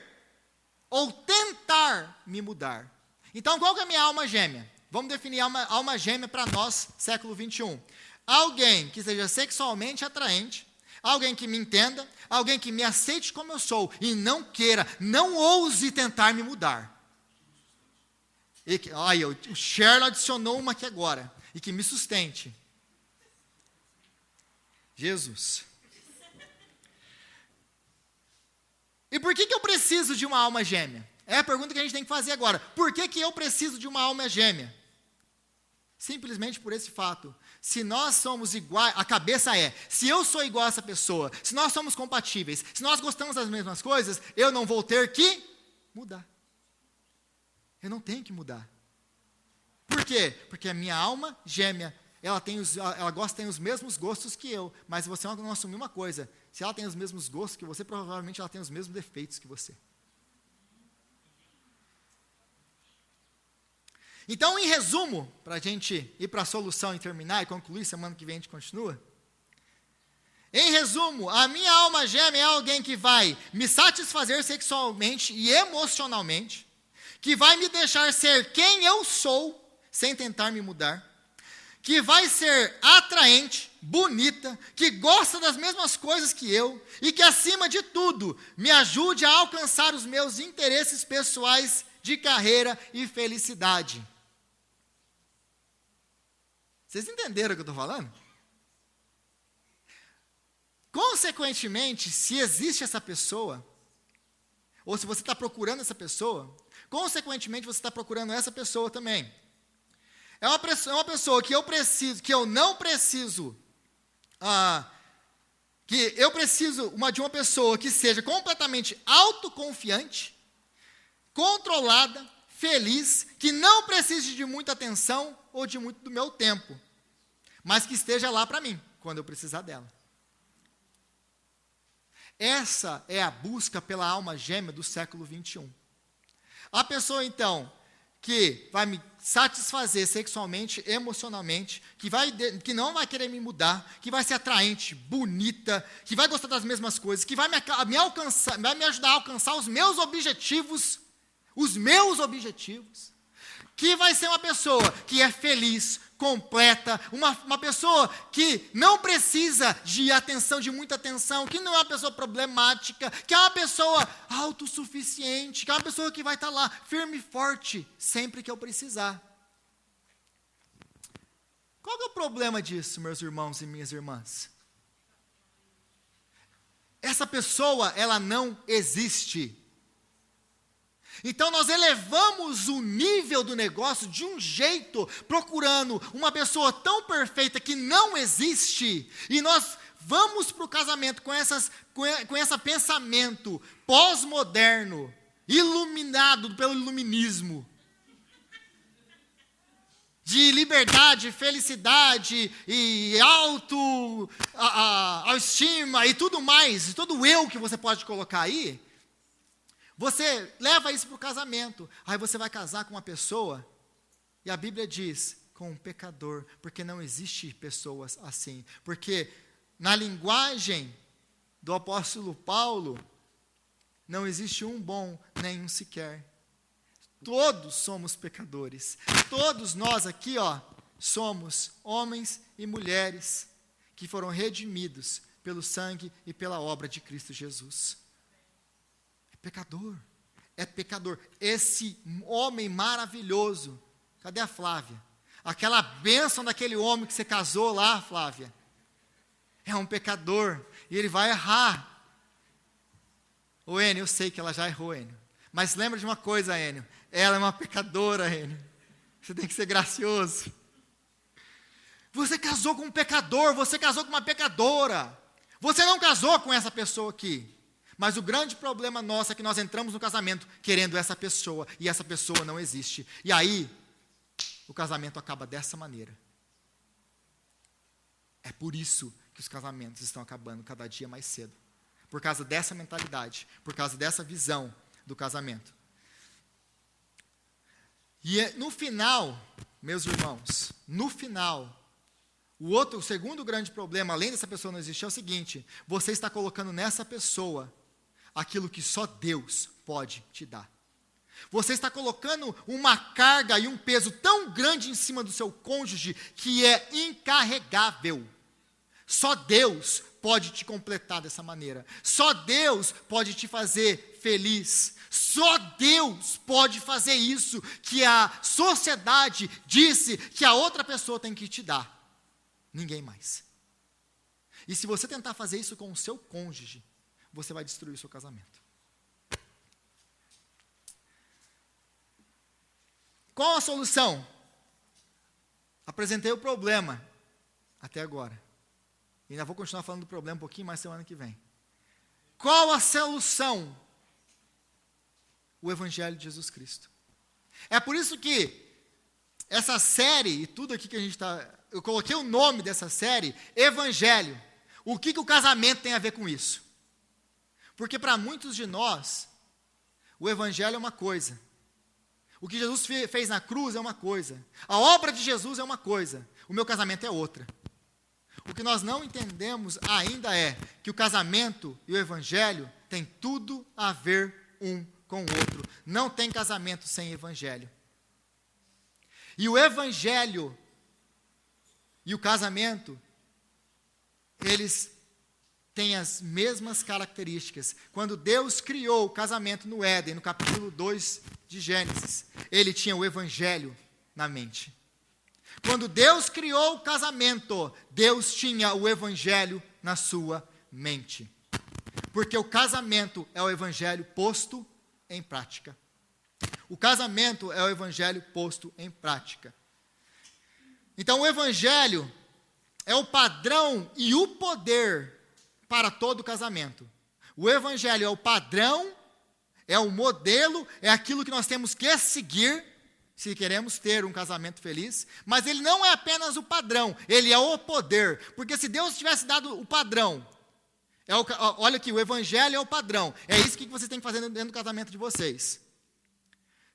ou tentar me mudar. Então, qual que é a minha alma gêmea? Vamos definir alma gêmea para nós, século 21. Alguém que seja sexualmente atraente, alguém que me entenda, alguém que me aceite como eu sou e não ouse tentar me mudar. Olha, o Sherlock adicionou uma aqui agora, e que me sustente. Jesus. E por que eu preciso de uma alma gêmea? É a pergunta que a gente tem que fazer agora. Por que eu preciso de uma alma gêmea? Simplesmente por esse fato. Se nós somos iguais, a cabeça se eu sou igual a essa pessoa, se nós somos compatíveis, se nós gostamos das mesmas coisas, eu não vou ter que mudar. Eu não tenho que mudar. Por quê? Porque a minha alma gêmea, ela tem os mesmos gostos que eu, mas se você não assumir uma coisa, se ela tem os mesmos gostos que você, provavelmente ela tem os mesmos defeitos que você. Então, em resumo, para a gente ir para a solução e terminar e concluir, semana que vem a gente continua. Em resumo, a minha alma gêmea é alguém que vai me satisfazer sexualmente e emocionalmente, que vai me deixar ser quem eu sou, sem tentar me mudar, que vai ser atraente, bonita, que gosta das mesmas coisas que eu, e que, acima de tudo, me ajude a alcançar os meus interesses pessoais de carreira e felicidade. Vocês entenderam o que eu estou falando? Consequentemente, se existe essa pessoa, ou se você está procurando essa pessoa, consequentemente você está procurando essa pessoa também. É uma pessoa que eu preciso de uma pessoa que seja completamente autoconfiante, controlada, feliz, que não precise de muita atenção ou de muito do meu tempo, mas que esteja lá para mim, quando eu precisar dela. Essa é a busca pela alma gêmea do século 21. A pessoa, então, que vai me satisfazer sexualmente, emocionalmente, que não vai querer me mudar, que vai ser atraente, bonita, que vai gostar das mesmas coisas, que vai me ajudar a alcançar os meus objetivos, que vai ser uma pessoa que é feliz, completa, uma pessoa que não precisa de atenção, de muita atenção, que não é uma pessoa problemática, que é uma pessoa autossuficiente, que é uma pessoa que vai estar lá, firme e forte, sempre que eu precisar. Qual que é o problema disso, meus irmãos e minhas irmãs? Essa pessoa, ela não existe. Então nós elevamos o nível do negócio de um jeito, procurando uma pessoa tão perfeita que não existe, e nós vamos para o casamento com esse pensamento pós-moderno, iluminado pelo iluminismo, de liberdade, felicidade e autoestima e tudo mais, todo eu que você pode colocar aí. Você leva isso para o casamento, aí você vai casar com uma pessoa, e a Bíblia diz, com um pecador, porque não existe pessoas assim. Porque na linguagem do apóstolo Paulo, não existe um bom, nenhum sequer. Todos somos pecadores. Todos nós aqui, somos homens e mulheres que foram redimidos pelo sangue e pela obra de Cristo Jesus. É pecador. Esse homem maravilhoso, cadê a Flávia? Aquela bênção daquele homem que você casou lá, Flávia. É um pecador. e ele vai errar. Ô Enio, eu sei que ela já errou, Enio. Mas lembra de uma coisa, Enio. Ela é uma pecadora, Enio. Você tem que ser gracioso. Você casou com um pecador, você casou com uma pecadora. Você não casou com essa pessoa aqui. Mas o grande problema nosso é que nós entramos no casamento querendo essa pessoa, e essa pessoa não existe. E aí, o casamento acaba dessa maneira. É por isso que os casamentos estão acabando cada dia mais cedo. Por causa dessa mentalidade, por causa dessa visão do casamento. E no final, meus irmãos, no final, o segundo grande problema, além dessa pessoa não existir, é o seguinte: você está colocando nessa pessoa aquilo que só Deus pode te dar. Você está colocando uma carga e um peso tão grande em cima do seu cônjuge que é incarregável. Só Deus pode te completar dessa maneira. Só Deus pode te fazer feliz. Só Deus pode fazer isso que a sociedade disse que a outra pessoa tem que te dar. Ninguém mais. E se você tentar fazer isso com o seu cônjuge, você vai destruir o seu casamento. Qual a solução? Apresentei o problema até agora. E ainda vou continuar falando do problema um pouquinho mais semana que vem. Qual a solução? O Evangelho de Jesus Cristo. É por isso que essa série, e tudo aqui que a gente está... Eu coloquei o nome dessa série, Evangelho. O que o casamento tem a ver com isso? Porque para muitos de nós, o Evangelho é uma coisa. O que Jesus fez na cruz é uma coisa. A obra de Jesus é uma coisa. O meu casamento é outra. O que nós não entendemos ainda é que o casamento e o Evangelho têm tudo a ver um com o outro. Não tem casamento sem Evangelho. E o Evangelho e o casamento, eles têm as mesmas características. Quando Deus criou o casamento no Éden, no capítulo 2 de Gênesis, ele tinha o Evangelho na mente. Quando Deus criou o casamento, Deus tinha o Evangelho na sua mente. Porque o casamento é o Evangelho posto em prática. O casamento é o Evangelho posto em prática. Então, o Evangelho é o padrão e o poder para todo casamento. O Evangelho é o padrão, é o modelo, é aquilo que nós temos que seguir se queremos ter um casamento feliz, mas ele não é apenas o padrão, ele é o poder, porque se Deus tivesse dado o padrão, olha aqui, o Evangelho é o padrão, é isso que vocês têm que fazer dentro do casamento de vocês.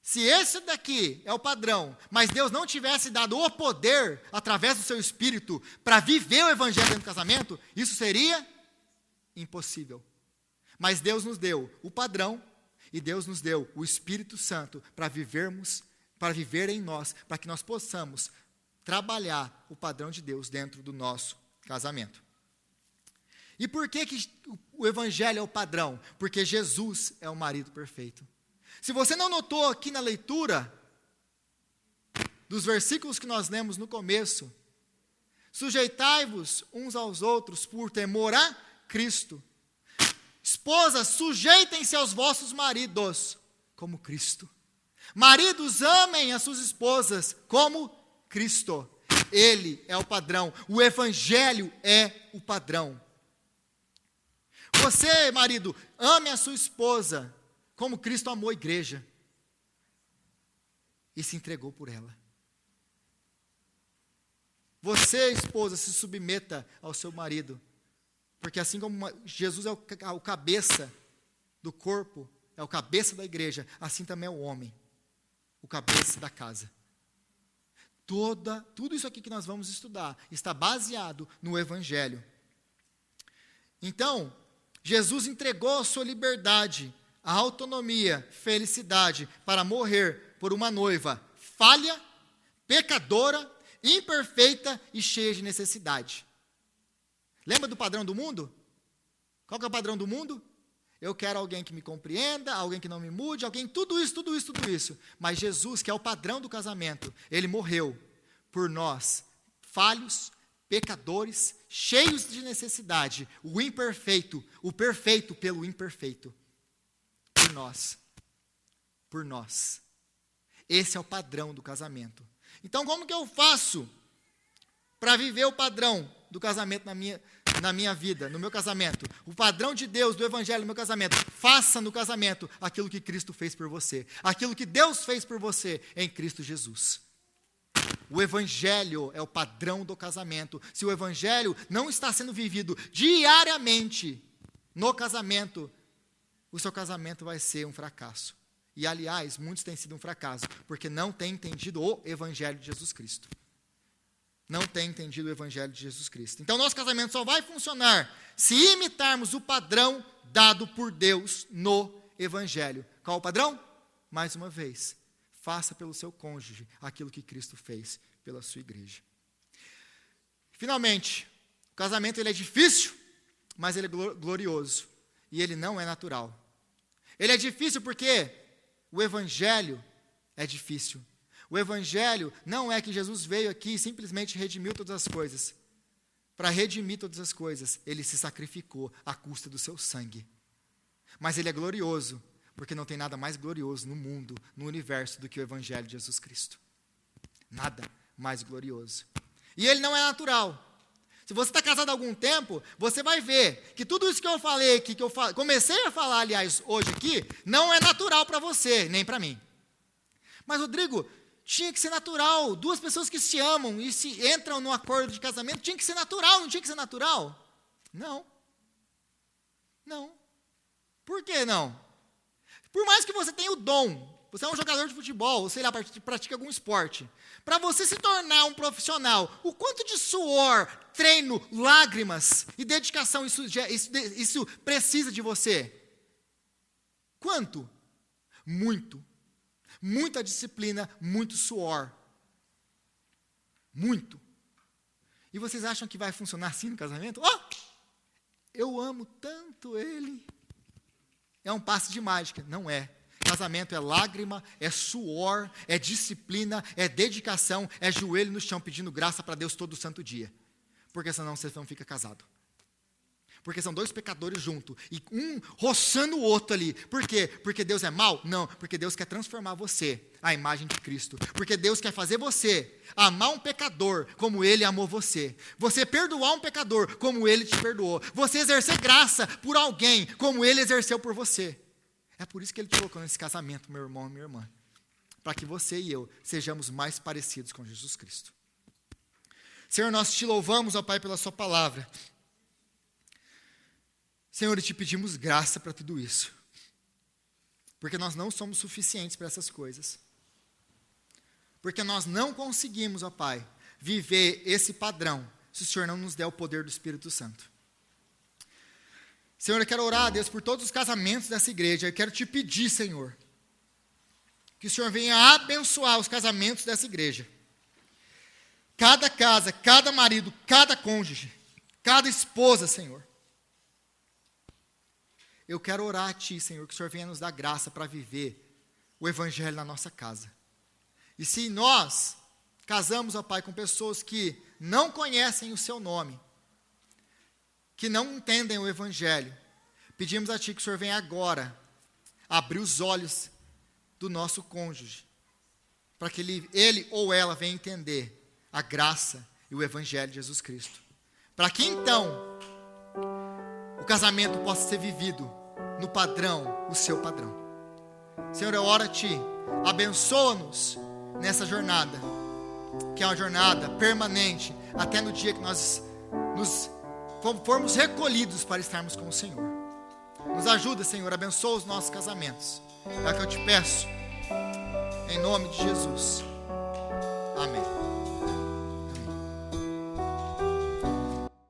Se esse daqui é o padrão, mas Deus não tivesse dado o poder, através do seu Espírito, para viver o Evangelho dentro do casamento, isso seria impossível. Mas Deus nos deu o padrão, e Deus nos deu o Espírito Santo para viver em nós, para que nós possamos trabalhar o padrão de Deus dentro do nosso casamento. E por que o Evangelho é o padrão? Porque Jesus é o marido perfeito. Se você não notou aqui na leitura dos versículos que nós lemos no começo, sujeitai-vos uns aos outros por temor a Cristo. Esposas, sujeitem-se aos vossos maridos, como Cristo. Maridos, amem as suas esposas, como Cristo. Ele é o padrão. O Evangelho é o padrão. Você, marido, ame a sua esposa, como Cristo amou a igreja e se entregou por ela. Você, esposa, se submeta ao seu marido, porque assim como Jesus é o cabeça do corpo, é o cabeça da igreja, assim também é o homem, o cabeça da casa. Tudo isso aqui que nós vamos estudar está baseado no Evangelho. Então, Jesus entregou a sua liberdade, a autonomia, felicidade para morrer por uma noiva falha, pecadora, imperfeita e cheia de necessidade. Lembra do padrão do mundo? Qual que é o padrão do mundo? Eu quero alguém que me compreenda, alguém que não me mude, alguém, tudo isso. Mas Jesus, que é o padrão do casamento, ele morreu por nós, falhos, pecadores, cheios de necessidade, o imperfeito, o perfeito pelo imperfeito, por nós. Por nós. Esse é o padrão do casamento. Então, como que eu faço para viver o padrão do casamento na minha vida, no meu casamento? O padrão de Deus, do Evangelho no meu casamento. Faça no casamento aquilo que Cristo fez por você. Aquilo que Deus fez por você em Cristo Jesus. O Evangelho é o padrão do casamento. Se o Evangelho não está sendo vivido diariamente no casamento, o seu casamento vai ser um fracasso. E, aliás, muitos têm sido um fracasso, porque não têm entendido o Evangelho de Jesus Cristo. Não têm entendido o Evangelho de Jesus Cristo. Então, nosso casamento só vai funcionar se imitarmos o padrão dado por Deus no Evangelho. Qual o padrão? Mais uma vez, faça pelo seu cônjuge aquilo que Cristo fez pela sua igreja. Finalmente, o casamento ele é difícil, mas ele é glorioso. E ele não é natural. Ele é difícil porque o Evangelho é difícil. O Evangelho não é que Jesus veio aqui e simplesmente redimiu todas as coisas. Para redimir todas as coisas, ele se sacrificou à custa do seu sangue. Mas ele é glorioso, porque não tem nada mais glorioso no mundo, no universo, do que o Evangelho de Jesus Cristo. Nada mais glorioso. E ele não é natural. Se você está casado há algum tempo, você vai ver que tudo isso que eu falei aqui, comecei a falar, aliás, hoje aqui, não é natural para você, nem para mim. Mas, Rodrigo, tinha que ser natural. Duas pessoas que se amam e se entram no acordo de casamento, tinha que ser natural, não tinha que ser natural? Não. Não. Por que não? Por mais que você tenha o dom, você é um jogador de futebol, ou sei lá, pratica algum esporte. Para você se tornar um profissional, o quanto de suor, treino, lágrimas e dedicação isso precisa de você? Quanto? Muito. Muita disciplina, muito suor. Muito. E vocês acham que vai funcionar assim no casamento? Eu amo tanto ele. É um passe de mágica. Não é. Casamento é lágrima, é suor, é disciplina, é dedicação, é joelho no chão pedindo graça para Deus todo santo dia. Porque senão você não fica casado. Porque são dois pecadores juntos, e um roçando o outro ali. Por quê? Porque Deus é mau? Não, porque Deus quer transformar você à imagem de Cristo. Porque Deus quer fazer você amar um pecador como Ele amou você. Você perdoar um pecador como Ele te perdoou. Você exercer graça por alguém como Ele exerceu por você. É por isso que Ele te colocou nesse casamento, meu irmão e minha irmã. Para que você e eu sejamos mais parecidos com Jesus Cristo. Senhor, nós te louvamos, ó Pai, pela sua palavra. Senhor, e te pedimos graça para tudo isso. Porque nós não somos suficientes para essas coisas. Porque nós não conseguimos, ó Pai, viver esse padrão, se o Senhor não nos der o poder do Espírito Santo. Senhor, eu quero orar a Deus por todos os casamentos dessa igreja. Eu quero te pedir, Senhor, que o Senhor venha abençoar os casamentos dessa igreja. Cada casa, cada marido, cada cônjuge, cada esposa, Senhor. Eu quero orar a Ti, Senhor, que o Senhor venha nos dar graça para viver o Evangelho na nossa casa. E se nós casamos, ó Pai, com pessoas que não conhecem o Seu nome, que não entendem o Evangelho, pedimos a Ti que o Senhor venha agora abrir os olhos do nosso cônjuge, para que ele ou ela venha entender a graça e o Evangelho de Jesus Cristo. Para que então o casamento possa ser vivido no padrão, o Seu padrão. Senhor, eu oro a Ti, abençoa-nos nessa jornada, que é uma jornada permanente, até no dia que nós formos recolhidos para estarmos com o Senhor. Nos ajuda, Senhor, abençoa os nossos casamentos. É o que eu te peço, em nome de Jesus. Amém.